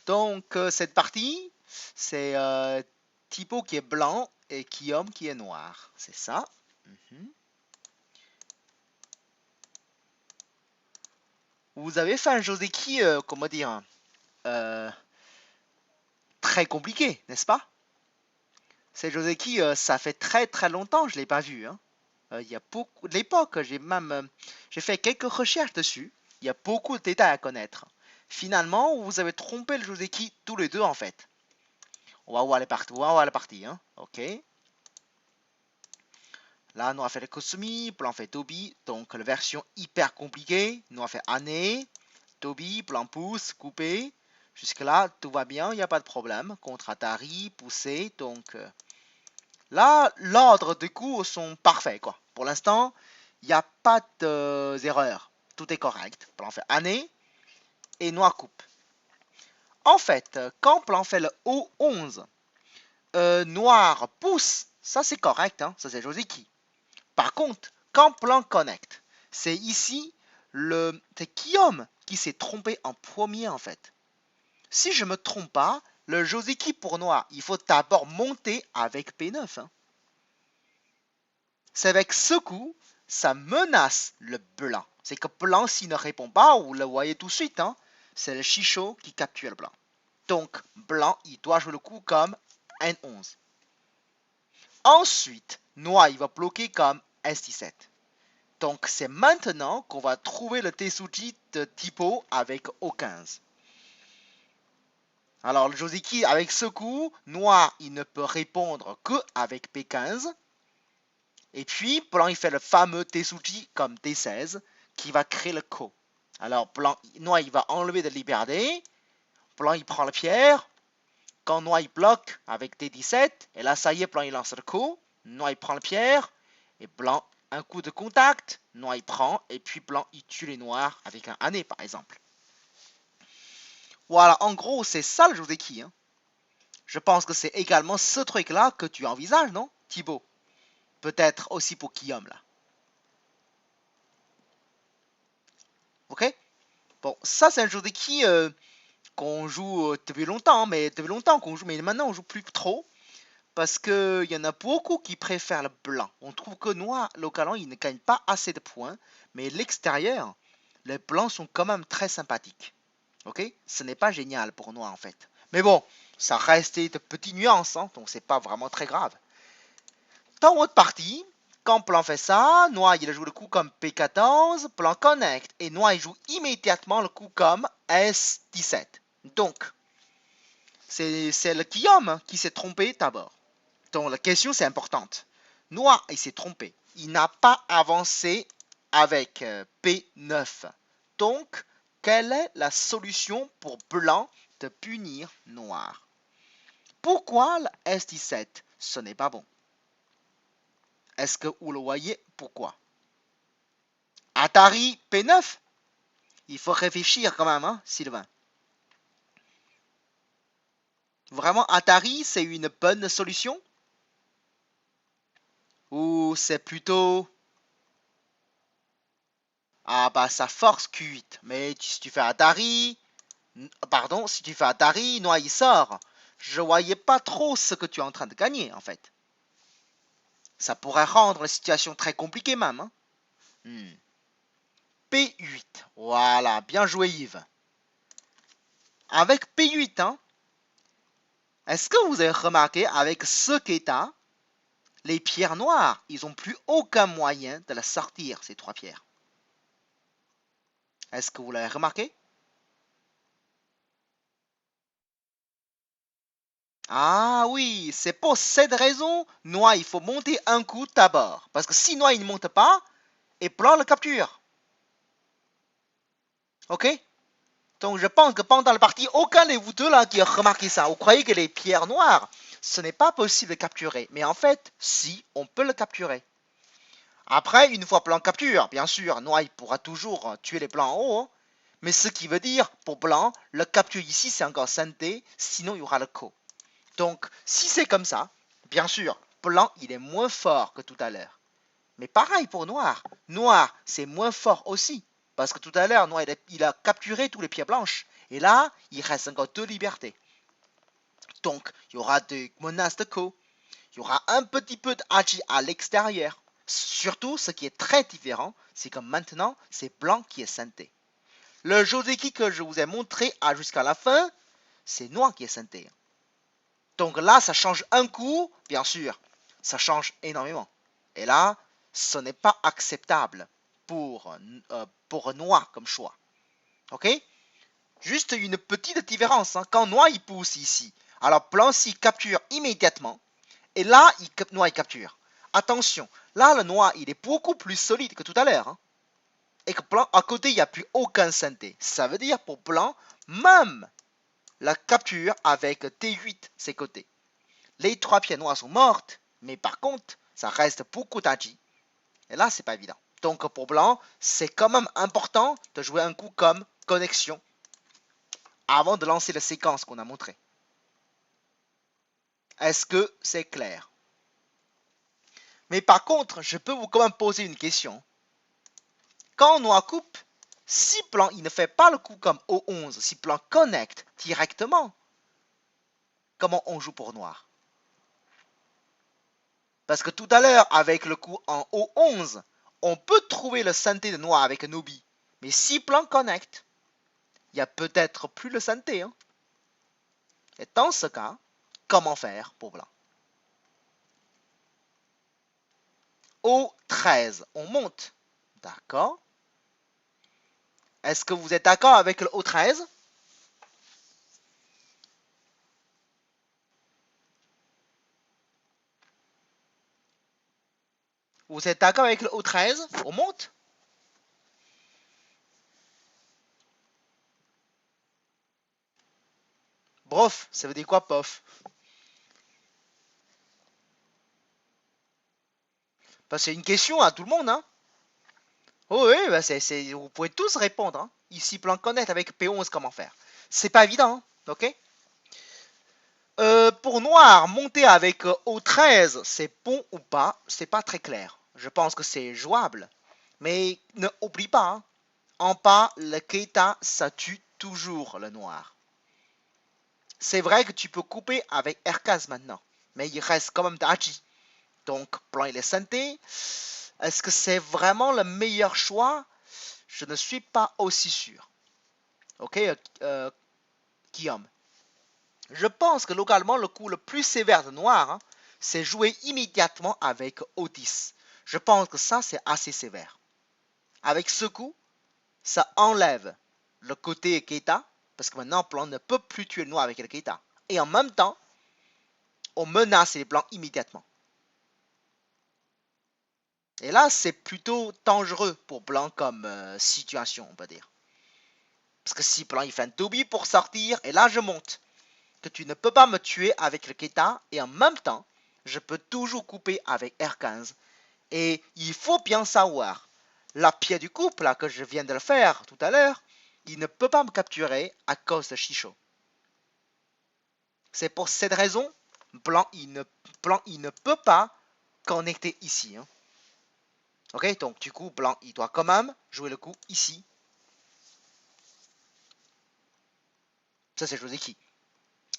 Donc, cette partie, c'est Thibaut qui est blanc et Guillaume qui est noir. C'est ça. Mhm. Vous avez fait un Joseki, comment dire, euh, très compliqué, n'est-ce pas? C'est Joseki, ça fait très très longtemps, je ne l'ai pas vu, hein. Il y a beaucoup de l'époque, j'ai fait quelques recherches dessus. Il y a beaucoup de détails à connaître. Finalement, vous avez trompé le Joseki tous les deux en fait. On va voir la partie, hein. Ok. Là, nous avons fait le Kosumi, plan fait Toby, donc la version hyper compliquée. Nous avons fait année, Toby, plan pouce, coupé. Jusque-là, tout va bien, il n'y a pas de problème. Contre Atari, poussé, donc là, l'ordre des coups sont parfaits, quoi. Pour l'instant, il n'y a pas d'erreur. Tout est correct. Plan fait année et noir coupe. En fait, quand plan fait le O11, noir pousse, ça c'est correct, hein, ça c'est Joseki. Par contre, quand plan connect, c'est ici c'est Guillaume qui s'est trompé en premier en fait. Si je me trompe pas, le Joseki pour noir, il faut d'abord monter avec P9, hein. C'est avec ce coup, ça menace le blanc. C'est que blanc, s'il ne répond pas, vous le voyez tout de suite, hein, c'est le chichot qui capture le blanc. Donc, blanc, il doit jouer le coup comme N11. Ensuite, noir, il va bloquer comme S17. Donc, c'est maintenant qu'on va trouver le Tetsuji de Tipo avec O15. Alors, le Joseki, avec ce coup, noir, il ne peut répondre que avec P15. Et puis, blanc, il fait le fameux Tetsuji comme D16 qui va créer le Ko. Alors, blanc, noir, il va enlever de liberté. Blanc, il prend la pierre. Quand noir, il bloque avec D17. Et là, ça y est, blanc, il lance le Ko. Noir, il prend la pierre. Et blanc, un coup de contact. Noir, il prend. Et puis, blanc, il tue les noirs avec un année, par exemple. Voilà, en gros, c'est ça le Joseki, hein. Je pense que c'est également ce truc-là que tu envisages, non, Thibaut? Peut-être aussi pour Guillaume, là. Ok? Bon, ça, c'est un Joseki qu'on joue depuis longtemps, mais depuis longtemps qu'on joue, mais maintenant on joue plus trop parce que il y en a beaucoup qui préfèrent le blanc. On trouve que noir, localement, il ne gagne pas assez de points, mais l'extérieur, les blancs sont quand même très sympathiques. Ok, ce n'est pas génial pour noir en fait. Mais bon, ça reste de petites nuances, hein, donc c'est pas vraiment très grave. Dans votre partie, quand blanc fait ça, noir il joue le coup comme P14, blanc connecte, et noir il joue immédiatement le coup comme S17. Donc, c'est le Guillaume qui s'est trompé d'abord. Donc la question c'est importante. Noir il s'est trompé. Il n'a pas avancé avec P9. Donc, quelle est la solution pour blanc de punir noir? Pourquoi le S17? Ce n'est pas bon. Est-ce que vous le voyez? Pourquoi? Atari P9? Il faut réfléchir quand même, hein, Sylvain. Vraiment, Atari, c'est une bonne solution? Ou c'est plutôt... Ah bah ça force Q8. Mais si tu fais Atari... Pardon, si tu fais Atari, Noir il sort. Je voyais pas trop ce que tu es en train de gagner en fait. Ça pourrait rendre la situation très compliquée même, hein. P8. Voilà, bien joué Yves. Avec P8, hein, est-ce que vous avez remarqué avec ce qu'état, les pierres noires, ils n'ont plus aucun moyen de la sortir, ces trois pierres. Est-ce que vous l'avez remarqué? Ah oui, c'est pour cette raison, noir, il faut monter un coup d'abord. Parce que si noir, il ne monte pas, et blanc le capture. Ok? Donc je pense que pendant la partie, aucun de vous deux là qui a remarqué ça. Vous croyez que les pierres noires, ce n'est pas possible de capturer. Mais en fait, si, on peut le capturer. Après, une fois blanc capture, bien sûr, noir il pourra toujours tuer les blancs en haut, hein. Mais ce qui veut dire, pour blanc, le capture ici c'est encore synthé, sinon il y aura le co. Donc, si c'est comme ça, bien sûr, blanc il est moins fort que tout à l'heure. Mais pareil pour noir. Noir, c'est moins fort aussi. Parce que tout à l'heure, noir, il a capturé tous les pièces blanches. Et là, il reste encore 2 libertés. Donc, il y aura des menaces de coup. Il y aura un petit peu d'agi à l'extérieur. Surtout, ce qui est très différent, c'est que maintenant, c'est blanc qui est synthé. Le Joseki que je vous ai montré jusqu'à la fin, c'est noir qui est synthé. Donc là, ça change un coup, bien sûr. Ça change énormément. Et là, ce n'est pas acceptable pour noir comme choix. Ok? Juste une petite différence. Hein. Quand noir il pousse ici, alors blanc s'il capture immédiatement. Et là, noir il capture. Attention, là le noir il est beaucoup plus solide que tout à l'heure. Hein. Et que blanc, à côté, il n'y a plus aucun synthé. Ça veut dire pour blanc, même la capture avec T8 ses côtés. Les 3 pieds noirs sont mortes, mais par contre, ça reste beaucoup d'agi. Et là, c'est pas évident. Donc pour blanc, c'est quand même important de jouer un coup comme connexion avant de lancer la séquence qu'on a montrée. Est-ce que c'est clair? Mais par contre, je peux vous quand même poser une question. Quand noir coupe, si blanc il ne fait pas le coup comme O11, si blanc connecte directement, comment on joue pour noir? Parce que tout à l'heure, avec le coup en O11, on peut trouver le synthé de noir avec Nobi. Mais si blanc connecte, il n'y a peut-être plus le synthé. Hein. Et dans ce cas, comment faire pour blanc? O13, on monte. D'accord. Est-ce que vous êtes d'accord avec le O13? Vous êtes d'accord avec le O13? On monte? Brof, ça veut dire quoi, pof? Bah, c'est une question à tout le monde, hein? Oh oui, bah vous pouvez tous répondre. Hein. Ici, plan connect avec P11, comment faire? C'est pas évident, hein, ok? Pour noir, monter avec O13, c'est bon ou pas? C'est pas très clair. Je pense que c'est jouable. Mais ne oublie pas, hein, en bas, le Keita, ça tue toujours le noir. C'est vrai que tu peux couper avec R15 maintenant. Mais il reste quand même d'Hachi. Donc, blanc il est synthé. Est-ce que c'est vraiment le meilleur choix? Je ne suis pas aussi sûr. Ok, Guillaume. Je pense que localement, le coup le plus sévère de noir, hein, c'est jouer immédiatement avec O10. Je pense que ça, c'est assez sévère. Avec ce coup, ça enlève le côté Keita, parce que maintenant, blanc ne peut plus tuer le noir avec le Keita. Et en même temps, on menace les blancs immédiatement. Et là, c'est plutôt dangereux pour blanc comme situation, on peut dire. Parce que si blanc il fait un Toby pour sortir, et là je monte. Que tu ne peux pas me tuer avec le Keita, et en même temps, je peux toujours couper avec R15. Et il faut bien savoir, la pied du couple là, que je viens de le faire tout à l'heure, il ne peut pas me capturer à cause de Shisho. C'est pour cette raison, blanc il ne peut pas connecter ici. Hein. Ok, donc du coup, blanc il doit quand même jouer le coup ici. Ça c'est Joseki.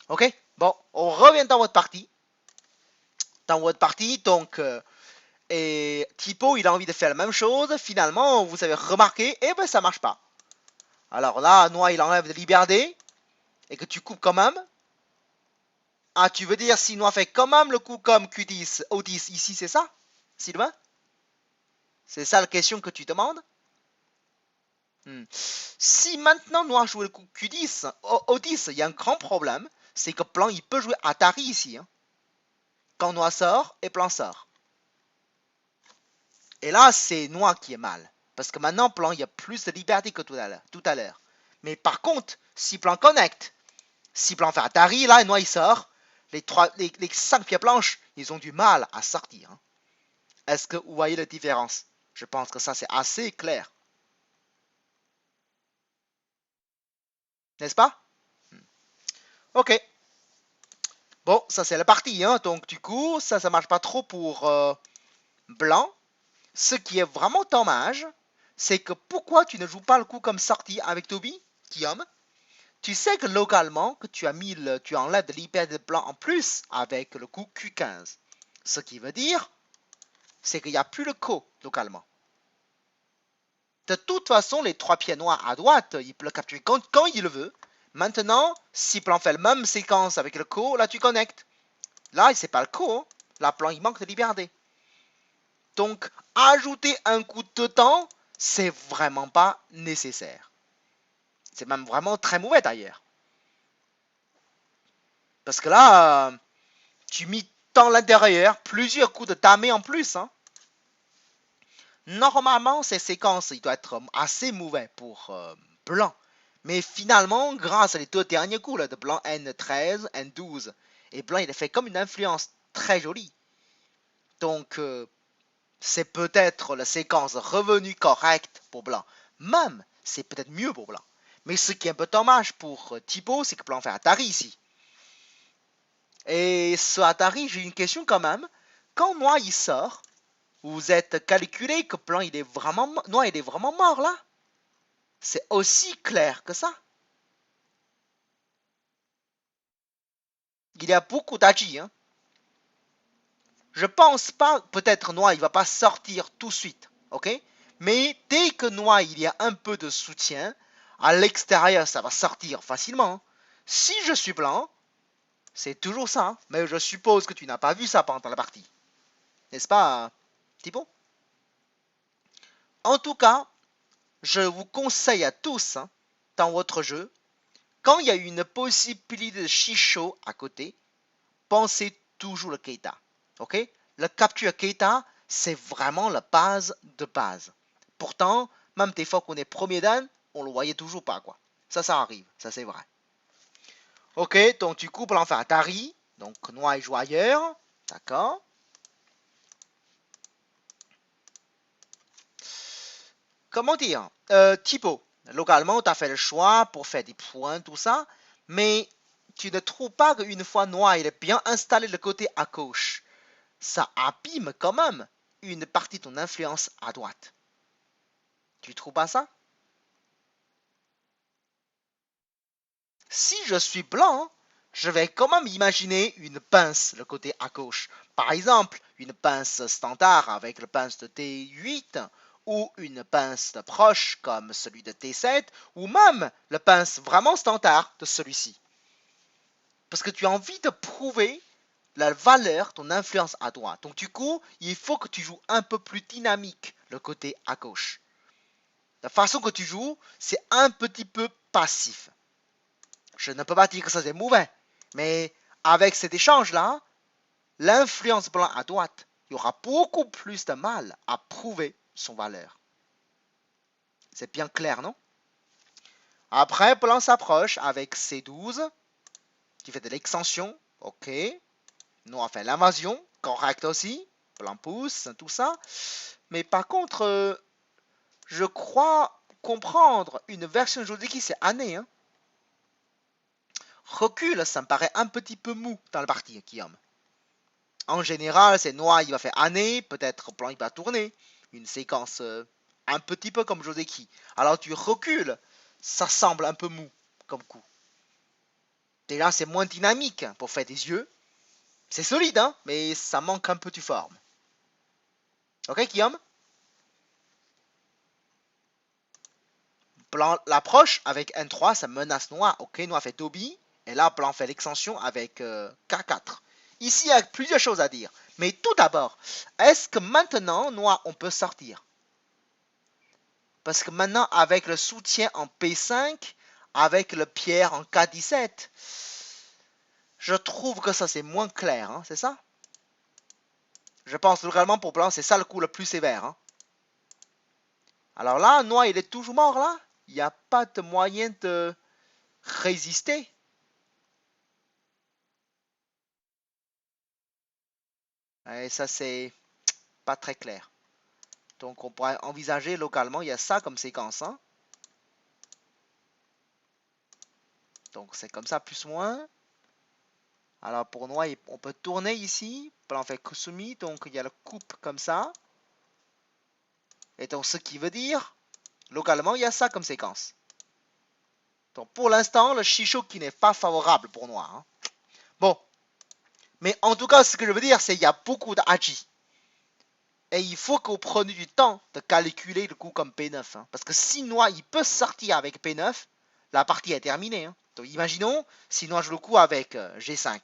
Ok, bon, on revient dans votre partie. Dans votre partie, donc, et Tipo, il a envie de faire la même chose. Finalement, vous avez remarqué, et ben ça marche pas. Alors là, Noir, il enlève de liberté, et que tu coupes quand même. Ah, tu veux dire si Noir fait quand même le coup comme Q10, O10 ici, c'est ça, Sylvain? C'est ça la question que tu demandes? Si maintenant Noir joue le coup Q10, O10, il y a un grand problème, c'est que Blanc, il peut jouer Atari ici. Hein. Quand Noir sort, et Blanc sort. Et là, c'est Noir qui est mal. Parce que maintenant, Blanc, il y a plus de liberté que tout à l'heure. Mais par contre, si Blanc connecte, si Blanc fait Atari, là, Noir, il sort. Les 5 pieds blanches, ils ont du mal à sortir. Hein. Est-ce que vous voyez la différence? Je pense que ça, c'est assez clair. N'est-ce pas? Ok. Bon, ça, c'est la partie. Hein. Donc, du coup, ça marche pas trop pour Blanc. Ce qui est vraiment dommage, c'est que pourquoi tu ne joues pas le coup comme sortie avec Toby, Guillaume? Tu sais que localement, que tu enlèves de l'IP de blanc en plus avec le coup Q15. Ce qui veut dire, c'est qu'il n'y a plus le co localement. De toute façon, les 3 pieds noirs à droite, il peut le capturer quand il le veut. Maintenant, si plan fait la même séquence avec le co, là tu connectes. Là, c'est pas le co. Hein. Là, plan, il manque de liberté. Donc, ajouter un coup de temps, c'est vraiment pas nécessaire. C'est même vraiment très mauvais d'ailleurs. Parce que là, tu mis dans l'intérieur plusieurs coups de tamé en plus. Hein. Normalement, ces séquences, il doit être assez mauvais pour blanc. Mais finalement, grâce à les 2 derniers coups là, de blanc N13, N12, et blanc, il a fait comme une influence très jolie. Donc, c'est peut-être la séquence revenue correcte pour blanc. Même, c'est peut-être mieux pour blanc. Mais ce qui est un peu dommage pour Thibaut, c'est que blanc fait Atari ici. Et ce Atari, j'ai une question quand même. Quand noir il sort, vous êtes calculé que blanc il est vraiment noir il est vraiment mort là. C'est aussi clair que ça. Il y a beaucoup d'agi. Hein. Je pense pas, peut-être noir il va pas sortir tout de suite, ok? Mais dès que noir il y a un peu de soutien, à l'extérieur ça va sortir facilement. Si je suis blanc, c'est toujours ça. Hein. Mais je suppose que tu n'as pas vu ça pendant la partie. N'est-ce pas, Thibaut? En tout cas, je vous conseille à tous, hein, dans votre jeu, quand il y a une possibilité de Shisho à côté, pensez toujours le Keita. Ok? Le capture Keita, c'est vraiment la base de base. Pourtant, même des fois qu'on est premier dan, on le voyait toujours pas, quoi. Ça arrive, ça c'est vrai. Ok, donc du coup, pour l'enfer Atari, donc noir et joue ailleurs, d'accord. Comment dire? Thibaut, localement, tu as fait le choix pour faire des points, tout ça, mais tu ne trouves pas qu'une fois noir, il est bien installé le côté à gauche, ça abîme quand même une partie de ton influence à droite. Tu trouves pas ça? Si je suis blanc, je vais quand même imaginer une pince le côté à gauche. Par exemple, une pince standard avec le pince de T8 ou une pince de proche comme celui de T7 ou même le pince vraiment standard de celui-ci. Parce que tu as envie de prouver la valeur, ton influence à droite. Donc du coup, il faut que tu joues un peu plus dynamique le côté à gauche. La façon que tu joues, c'est un petit peu passif. Je ne peux pas dire que ça c'est mauvais, mais avec cet échange-là, l'influence blanc à droite, il y aura beaucoup plus de mal à prouver son valeur. C'est bien clair, non? Après, blanc s'approche avec C12, qui fait de l'extension, ok. Noir fait l'invasion, correct aussi. Blanc pousse, tout ça. Mais par contre, je crois comprendre une version aujourd'hui qui c'est année. Hein. Recul, ça me paraît un petit peu mou dans la partie, Guillaume. En général, c'est noir, il va faire année, peut-être blanc, il va tourner. Une séquence un petit peu comme Jodeki. Alors tu recules, ça semble un peu mou comme coup. Déjà, c'est moins dynamique pour faire des yeux. C'est solide, hein, mais ça manque un peu de forme. Ok, Guillaume? Blanc l'approche avec N3, ça menace noir. Ok, noir fait Toby. Et là, blanc fait l'extension avec K4. Ici, il y a plusieurs choses à dire. Mais tout d'abord, est-ce que maintenant, noir, on peut sortir? Parce que maintenant, avec le soutien en P5, avec le pierre en K17, je trouve que ça c'est moins clair, hein, c'est ça? Je pense localement pour blanc, c'est ça le coup le plus sévère. Hein. Alors là, noir, il est toujours mort là. Il n'y a pas de moyen de résister. Et ça, c'est pas très clair. Donc on pourrait envisager localement, il y a ça comme séquence. Hein. Donc c'est comme ça, plus ou moins. Alors pour noir, on peut tourner ici. Blanc fait Kusumi, donc il y a le coupe comme ça. Et donc ce qui veut dire Localement, il y a ça comme séquence. Donc pour l'instant, le Shisho qui n'est pas favorable pour noir. Hein. Bon. Mais en tout cas, ce que je veux dire, c'est qu'il y a beaucoup d'Haji. Et il faut que vous preniez du temps de calculer le coup comme P9. Hein. Parce que si noir il peut sortir avec P9, la partie est terminée. Hein. Donc imaginons, si noir joue le coup avec G5.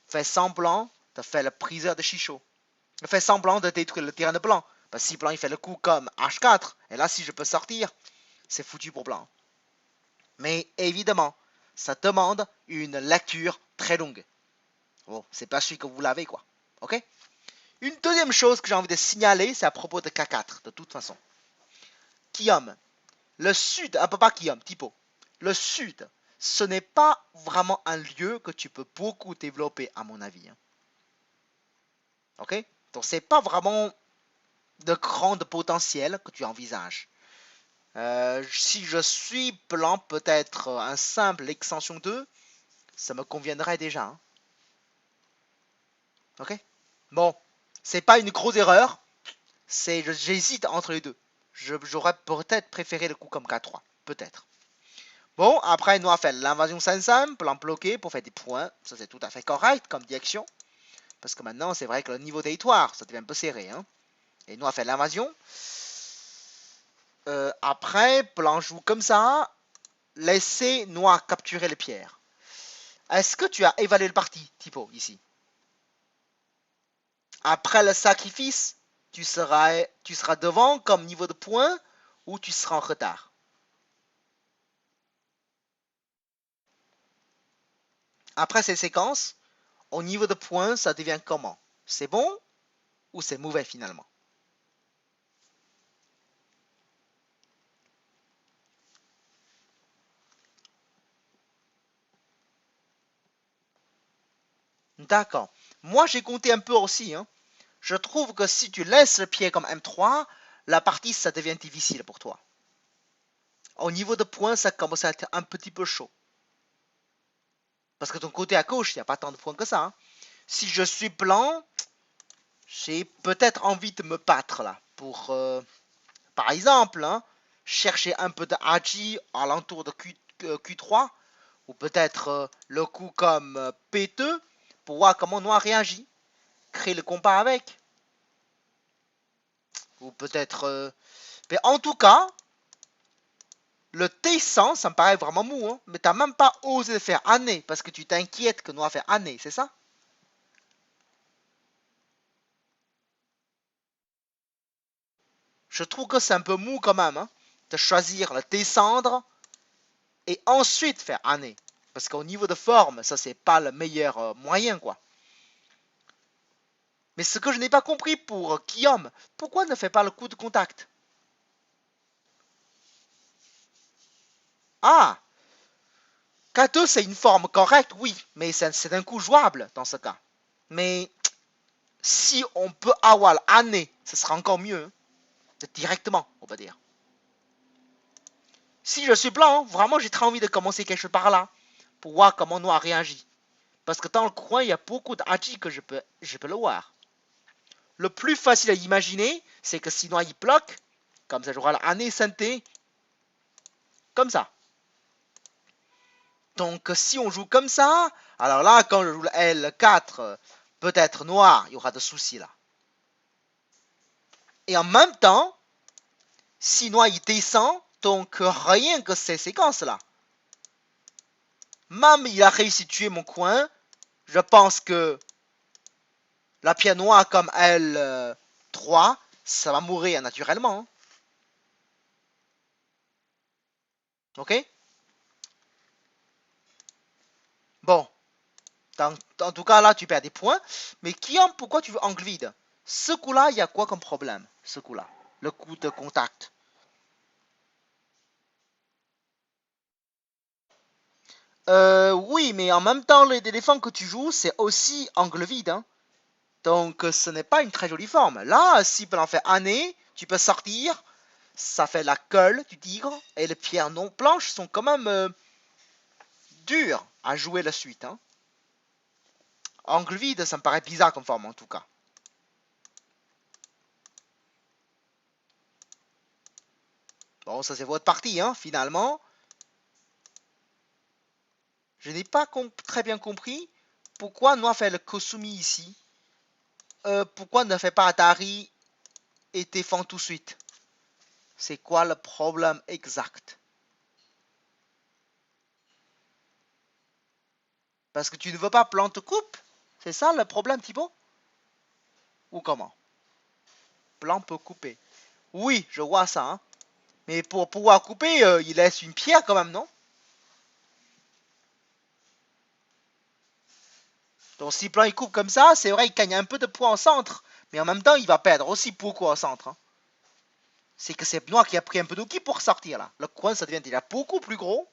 Fait semblant de faire le priseur de Shisho. Fait semblant de détruire le terrain de blanc. Parce que si blanc il fait le coup comme H4, et là si je peux sortir, c'est foutu pour blanc. Mais évidemment, ça demande une lecture très longue. Bon, c'est pas celui que vous l'avez quoi. Ok? Une deuxième chose que j'ai envie de signaler, c'est à propos de K4, de toute façon. Guillaume, le sud, pas Guillaume, Tipo, le sud, ce n'est pas vraiment un lieu que tu peux beaucoup développer, à mon avis. Hein. Ok? Donc, c'est pas vraiment de grand potentiel que tu envisages. Si je suis blanc, peut-être un simple extension 2, ça me conviendrait déjà. Hein. Ok? Bon, c'est pas une grosse erreur. J'hésite entre les deux. J'aurais peut-être préféré le coup comme K3. Peut-être. Bon, après, nous avons fait l'invasion 5-5, plan bloqué pour faire des points. Ça, c'est tout à fait correct comme direction. Parce que maintenant, c'est vrai que le niveau territoire, ça devient un peu serré. Hein. Et nous avons fait l'invasion. Après, plan joue comme ça. Laissez noir capturer les pierres. Est-ce que tu as évalué le parti, Tipo, ici? Après le sacrifice, tu seras devant comme niveau de points ou tu seras en retard? Après ces séquences, au niveau de points, ça devient comment? C'est bon ou c'est mauvais finalement? D'accord. Moi, j'ai compté un peu aussi. Hein. Je trouve que si tu laisses le pied comme M3, la partie, ça devient difficile pour toi. Au niveau de points, ça commence à être un petit peu chaud. Parce que ton côté à gauche, il n'y a pas tant de points que ça. Hein. Si je suis blanc, j'ai peut-être envie de me battre là. Pour, par exemple, hein, chercher un peu de Haji à l'entour de Q3. Ou peut-être le coup comme P2 pour voir comment Noir réagit. Créer le combat avec. Ou peut-être... Mais en tout cas, le T100, ça me paraît vraiment mou. Hein, mais t'as même pas osé faire année parce que tu t'inquiètes que Noir fait année, c'est ça? Je trouve que c'est un peu mou quand même. Hein, de choisir le descendre et ensuite faire année. Parce qu'au niveau de forme, ça c'est pas le meilleur moyen quoi. Mais ce que je n'ai pas compris pour Guillaume, pourquoi ne fait pas le coup de contact? Ah, K2 c'est une forme correcte, oui, mais c'est un coup jouable dans ce cas. Mais si on peut avoir année, ce sera encore mieux. Hein, directement, on va dire. Si je suis blanc, vraiment j'ai très envie de commencer quelque chose par là. Pour voir comment Noir réagit. Parce que dans le coin, il y a beaucoup d'Haji que je peux le voir. Le plus facile à imaginer, c'est que si Noir il bloque, comme ça j'aurai l'année synthé, comme ça. Donc si on joue comme ça, alors là, quand je joue le L4, peut-être Noir, il y aura des soucis là. Et en même temps, si Noir il descend, donc rien que ces séquences-là. Même il a réussi à tuer mon coin, je pense que la pierre noire comme L3, ça va mourir naturellement. Hein. Ok? Bon. En tout cas, là, tu perds des points. Mais Guillaume, pourquoi tu veux angle vide? Ce coup-là, il y a quoi comme problème? Ce coup-là. Le coup de contact. Oui, mais en même temps, les éléphants que tu joues, c'est aussi angle vide. Hein. Donc, ce n'est pas une très jolie forme. Là, si tu en fait année, tu peux sortir. Ça fait la colle du tigre. Et les pierres non blanches sont quand même dures à jouer la suite. Hein. Angle vide, ça me paraît bizarre comme forme en tout cas. Bon, ça c'est votre partie, hein, finalement. Je n'ai pas très bien compris pourquoi nous a fait le Kosumi ici. Pourquoi ne fait pas Atari et défend tout de suite? C'est quoi le problème exact? Parce que tu ne veux pas plante coupe? C'est ça le problème, Thibaut? Ou comment? Plan peut couper. Oui, je vois ça, hein. Mais pour pouvoir couper, il laisse une pierre quand même, non? Donc si plan il coupe comme ça, c'est vrai qu'il gagne un peu de points au centre. Mais en même temps, il va perdre aussi beaucoup au centre, hein. C'est que c'est Noir qui a pris un peu de qui pour sortir là. Le coin, ça devient déjà beaucoup plus gros.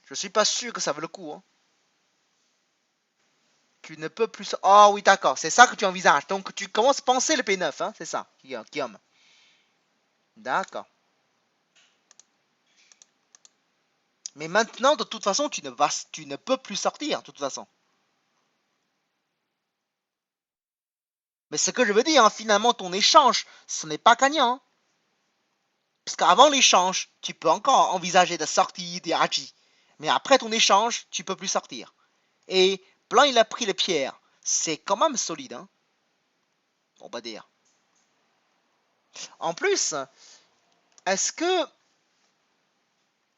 Je suis pas sûr que ça vaut le coup, hein. Tu ne peux plus... Oh oui, d'accord, c'est ça que tu envisages. Donc tu commences à penser le P9, hein, c'est ça, Guillaume. D'accord. Mais maintenant, de toute façon, tu ne peux plus sortir, de toute façon. Mais ce que je veux dire, hein, finalement, ton échange, ce n'est pas gagnant, hein. Parce qu'avant l'échange, tu peux encore envisager de sortir des Haji. Mais après ton échange, tu peux plus sortir. Et Blanc, il a pris les pierres. C'est quand même solide, hein. On va dire. En plus, est-ce que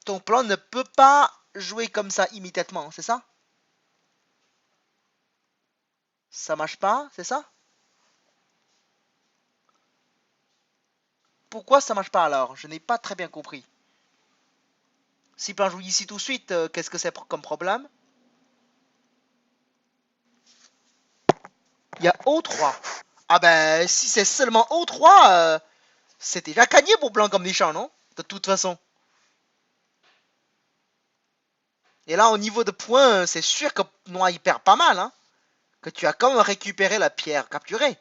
ton plan ne peut pas jouer comme ça immédiatement, c'est ça? Ça marche pas, c'est ça? Pourquoi ça marche pas alors? Je n'ai pas très bien compris. Si plan joue ici tout de suite, qu'est-ce que c'est comme problème? Il y a O3. Ah ben, si c'est seulement O3, c'est déjà gagné pour blanc comme Deschamps, non? De toute façon. Et là, au niveau de points, c'est sûr que Noir il perd pas mal, hein. Que tu as quand même récupéré la pierre capturée.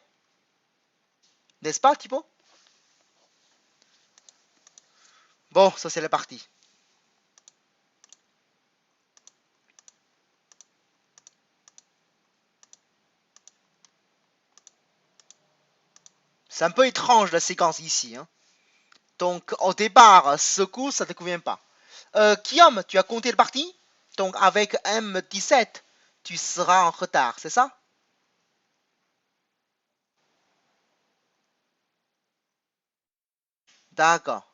N'est-ce pas, Thibaut? Bon, ça c'est la partie. C'est un peu étrange la séquence ici, hein. Donc, au départ, ce coup, ça ne te convient pas. Guillaume, tu as compté le parti? Donc, avec M17, tu seras en retard, c'est ça? D'accord.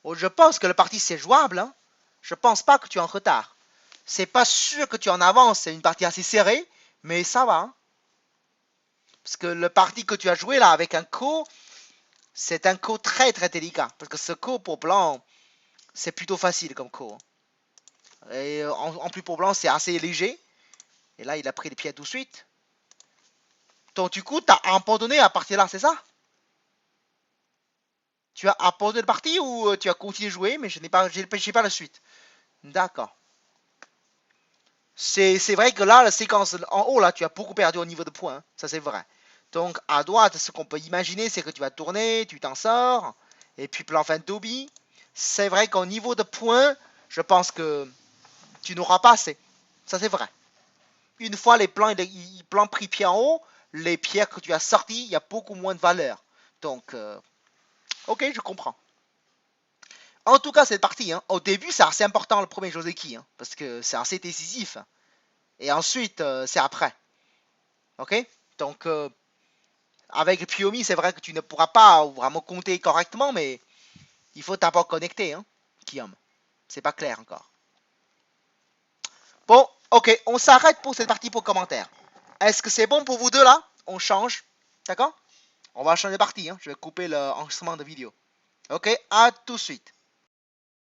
Oh, je pense que le parti c'est jouable, hein. Je pense pas que tu es en retard. C'est pas sûr que tu en avances, c'est une partie assez serrée, mais ça va, hein. Parce que le parti que tu as joué là avec un co, c'est un co très très délicat. Parce que ce co pour blanc, c'est plutôt facile comme co. Et en plus pour blanc, c'est assez léger. Et là, il a pris les pieds tout de suite. Donc du coup, tu as abandonné à partir de là, c'est ça? Tu as abandonné le parti ou tu as continué de jouer, mais je n'ai pas, j'ai pas la suite. D'accord. C'est vrai que là, la séquence en haut, là, tu as beaucoup perdu au niveau de points, hein. Ça, c'est vrai. Donc, à droite, ce qu'on peut imaginer, c'est que tu vas tourner, tu t'en sors. Et puis, plan fin Dobby. C'est vrai qu'au niveau de points, je pense que tu n'auras pas assez. Ça, c'est vrai. Une fois les plans, plans pris pied en haut, les pierres que tu as sorties, il y a beaucoup moins de valeur. Donc, ok, je comprends. En tout cas, cette partie, hein, au début, c'est assez important le premier Joseki, hein, parce que c'est assez décisif. Et ensuite, c'est après. Ok? Donc, avec le Piomi, c'est vrai que tu ne pourras pas vraiment compter correctement, mais il faut d'abord connecter, hein, Guillaume. C'est pas clair encore. Bon, ok, on s'arrête pour cette partie pour commentaire. Est-ce que c'est bon pour vous deux là? On change. D'accord? On va changer de partie, hein. Je vais couper l'enregistrement de vidéo. Ok, à tout de suite.